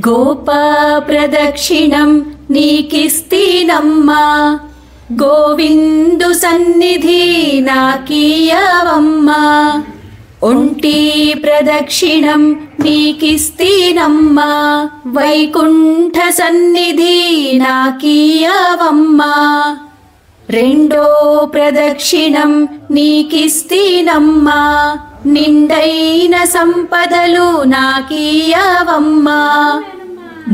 గోపా ప్రదక్షిణం నీకిస్తీనమ్మా, గోవిందు సన్నిధి నాకీయవమ్మా. ఒంటి ప్రదక్షిణం నీకిస్తీనమ్మా, వైకుంఠ సన్నిధి నాకీయవమ్మా. రెండో ప్రదక్షిణం నీకిస్తీనమ్మా, నిండైన సంపదలు నాకీయవమ్మా.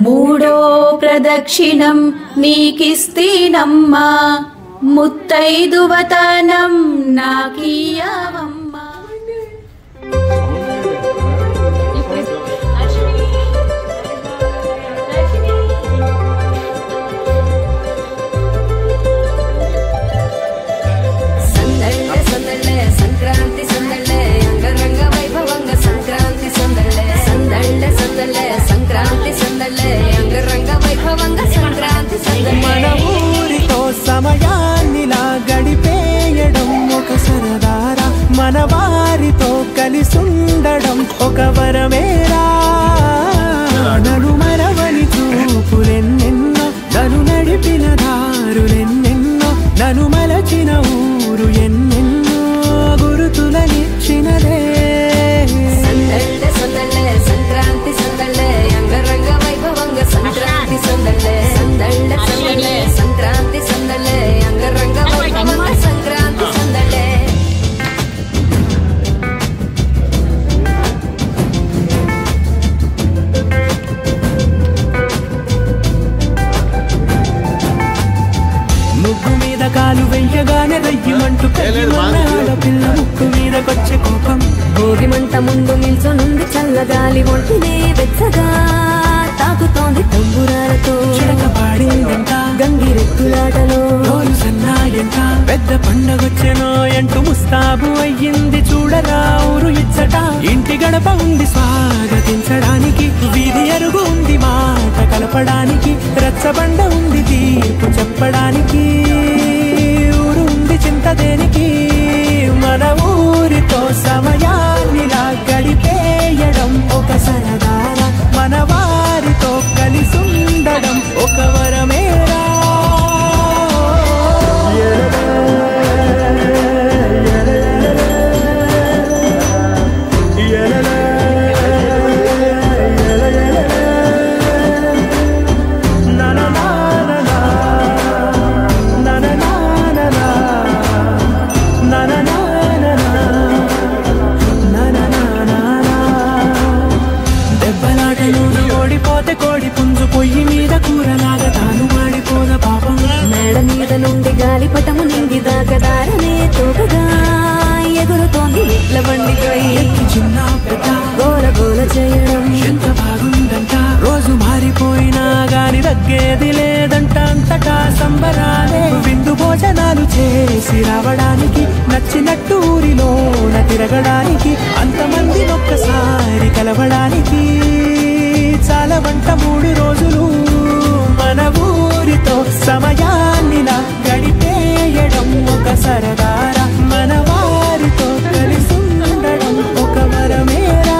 మూడో ప్రదక్షిణం నీకిస్తీనమ్మా, ముత్తైదువతనం నాకీయవమ్మా. సంక్రాంతి సందళ్ళే అంగరంగ వైభవంగ సంక్రాంతి సందళ్ళే సందళ్ళే సందళ్ళే సంక్రాంతి సందళ్ళే అంగరంగ వైభవంగ సంక్రాంతి సందళ్ళే. మన ఊరితో సమయాన్నిలా గడిపేయడం ఒక సరదారా, మన వారితో కలిసుండడం ఒక వరమేరా. నను మరవని చూపులెన్నెన్నో, నను నడిపిన దారులెన్నెన్నో, నను మలచిన ఊరు ఎన్నెన్నో గురుతులనిచ్చినదే. సందళ్ళే సందళ్ళే సంక్రాంతి సందళ్ళే అంగరంగ వైభవంగ సంక్రాంతి సందళ్ళే సందళ్ళే సందళ్ళే సంక్రాంతి సందళ్ళే అంగరంగ వైభవంగ సంక్రాంతి సందళ్ళే. ముగ్గు మీద కాలు వెయ్యగానే రయ్యమంటూ పిల్ల ముక్కు మీదకొచ్చే కోపం. భోగి మంట ముందు నిల్చొనుంది చల్లగాలి, ఒంటినే వెచ్చగా తాకుతోంది తంబురాలతో. చిడక పాడిందంట గంగిరెద్దులాటలో రోజు సన్నాయంట, పెద్ద పండగొచ్చెనో అంటూ ముస్తాబు అయ్యింది చూడరా ఊరు ఇచ్చట. ఇంటి గడప ఉంది స్వాగతించడానికి, వీధి అరుగు ఉంది మాట కలపడానికి, రచ్చబండ ఉంది తీర్పు చెప్పడానికి, ఊరు ఉంది చింత దేనికి. మన ఊరితో సమయాన్నిలా గడిపేయడం ఒక సరదారా, మన వారితో కలిసుండడం ఒక వరమేరా. ఓడిపోతే కోడి పుంజు పొయ్యి మీద కూరలాగా తాను మాడిపోద పాపం. మేడ మీద నుండి గాలిపటము నింగి దాకదారనే తోకగా ఎగురుతోంది ఇట్ల బండిపై. చిన్న పెద్ద గోల గోల చేయడం ఎంత బాగుందంట, రోజు మారిపోయినా గాని తగ్గేది లేదంట. అంతటా సంబరాలే, విందు భోజనాలు చేసి రావడానికి, నచ్చినట్టు ఊరిలోన తిరగడానికి, అంతమంది ఒక్కసారి కలవడానికి చాలా వంట 3 రోజులు. మన ఊరితో సమయాన్నిలా గడిపేయడం ఒక సరదారా, మన వారితో కలిసుండడం ఒక వరమేరా.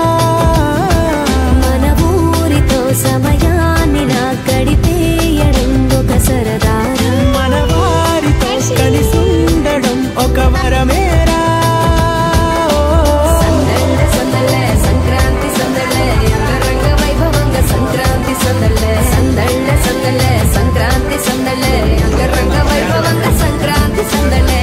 మన ఊరితో సమయాన్నిలా గడిపేయడం ఒక సరదారా, మన వారితో కలిసుండడం ఒక వరమేరా. సందళ్ళే సందళ్ళే సంక్రాంతి సందళ్ళే అంగరంగ వైభవంగ సంక్రాంతి సందళ్ళే సందళ్ళే సందళ్ళే సంక్రాంతి సందళ్ళే అంగరంగ వైభవంగ Sankranti సందళ్ళే.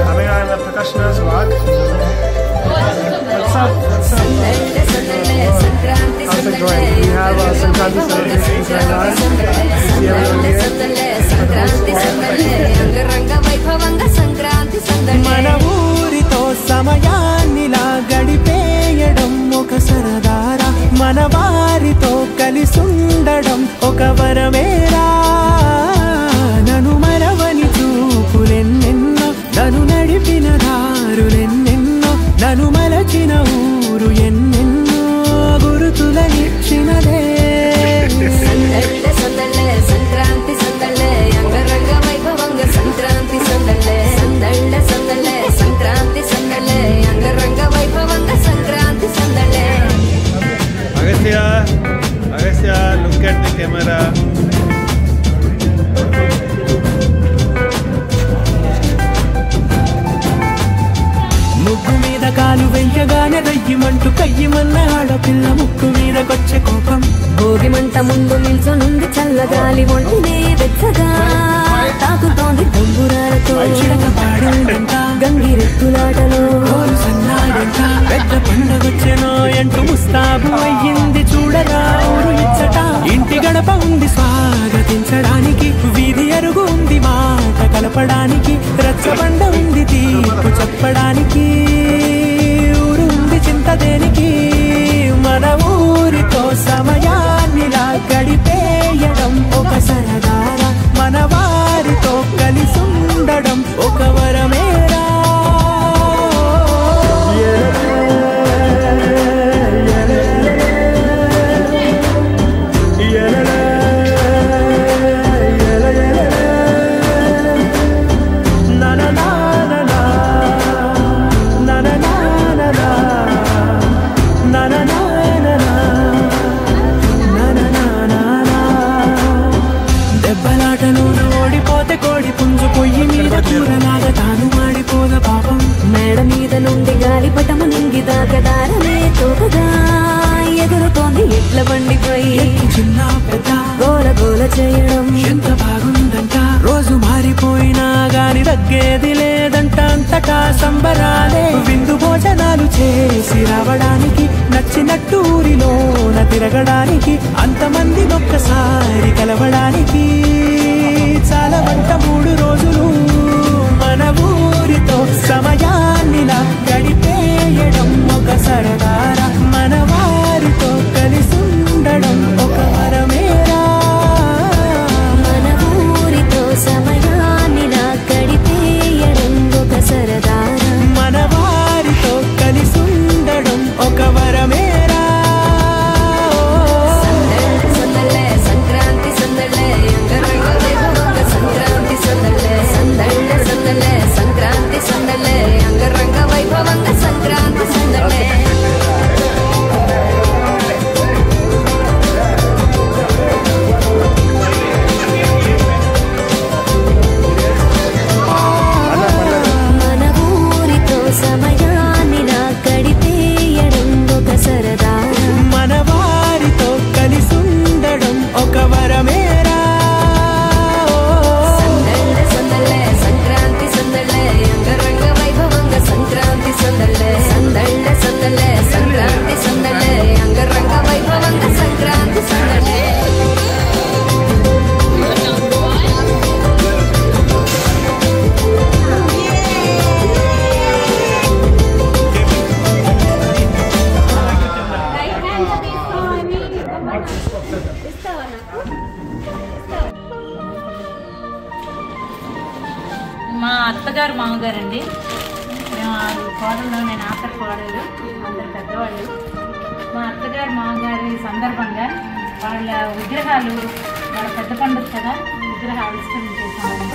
Coming on the percussionist rock. What's up? సందళ్ళే సందళ్ళే Sankranti సందళ్ళే We have Sankranti celebrations right now. సందళ్ళే సందళ్ళే Sankranti సందళ్ళే అంగరంగ వైభవంగ సంక్రాంతి సందళ్ళే. మన ఊరితో సమయాన్నిలా గడిపేయడం ఒక సరదారా, మన వారితో కలిసుండడం ఒక వరమేరా. నను మరవని చూపులెన్నెన్నో, నను నడిపిన దారులెన్నెన్నో, నను మలచిన ఊరు ఎన్నెన్నో గురుతులనిచ్చి Agastya, look at the camera. ముగ్గు మీద కాలు వెయ్యగానే రయ్యమంటూ కయ్యమన్న ఆడపిల్ల ముక్కు మీద కొచ్చే కోపం. భోగి మంట ముందు నిల్చొనుంది చల్లగాలి ఒంటినే వెచ్చగా తాకుతోంది తంబురాలతో పాడిందంట గంగిరెత్తులాటలో సన్నాడంట పెద్ద పండగొచ్చెనో ఎంటూ ముస్తాబు అయ్యింది చూడరా ఊరు ఇచ్చట. ఇంటి గడప ఉంది స్వాగతించడానికి, వీధి అరుగు ఉంది మాట కలపడానికి, రచ్చబండ ఉంది తీర్పు చెప్పడానికి, ఊరు ఉంది చింత దేనికి. మన ఊరితో సమయాన్నిలా గడిపేయడం ఒక సరదారా, మన వారితో కలిసి ఉండడం ఒక వరమేరా. మేడ మీద నుండి గాలిపటము నింగిదాకదారనే తోకగా ఎగురుతోంది ఎట్ల బండిపై చిన్న పెద్ద గోల గోల చేయడం ఎంత బాగుందంట. రోజు మారిపోయినా గాని తగ్గేది లేదంట, అంతటా సంబరాలే. విందు భోజనాలు చేసి రావడానికి, నచ్చినట్టు ఊరిలోన తిరగడానికి, అంతమంది ఒక్కసారి కలవడానికి చాలా వంట 3 రోజులు మన ఊరితో సమయాన్నిలా గడిపేయడం ఒక సరదారా, మన వారితో కలిసి ఉండడం ఒక వరమేరా. మన ఊరితో సమయాన్నిలా గడిపేయడం ఒక సరదారా, మన వారితో కలిసి ఉండడం ఒక వరమేరా. సందళ్ళే సంక్రాంతి సందళ్ళే అంగరంగ వైభవంగ సంక్రాంతి సందళ్ళే సందళ్ళే సందళ్ళే సంక్రాంతి సందళ్ళే అంగరంగ వైభవంగ సంక్రాంతి సందళ్ళే. మన ఊరితో సమయాన్నిలా గడిపేయడం ఒక సరదారా, మన వారితో కలిసి ఉండడం ఒక వరమేరా. సందళ్ళే సందళ్ళే సంక్రాంతి సందళ్ళే అంగరంగ వైభవంగ సంక్రాంతి సందళ్ళే సందళ్ళే సందళ్ళే సంక్రాంతి సందళ్ళే అంగరంగ వైభవంగ సంక్రాంతి సందళ్ళే. మా అత్తగారు మామగారండి, మేము కోడలు, నేను ఆఖరి కోడలు, అందరు పెద్దవాళ్ళు. మా అత్తగారు మామగారి సందర్భంగా వాళ్ళ విగ్రహాలు, వాళ్ళ పెద్ద పండుగ కదా, విగ్రహ ఆవిష్కరణ చేశాము.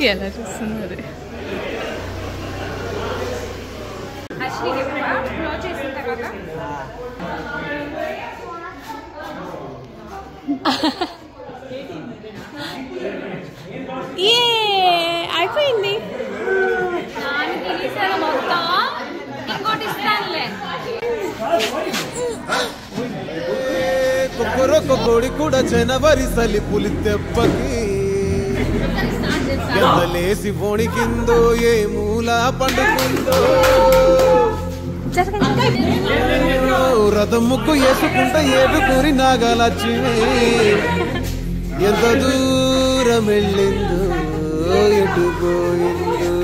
ఎలా చూస్తున్నది అయిపోయింది కొడి కూడా జనవరి సలి పులి దెబ్బకి ఎంతలేసి వణికిందో ఏ మూల పండుకుందో రథం ముక్కు వేసుకుంటే ఏడుకూరి నాగలక్ష్మి ఎంత దూరం వెళ్ళిందో ఎటుపోయిందో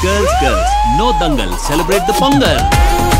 Girls, no dangal. Celebrate the Pongal.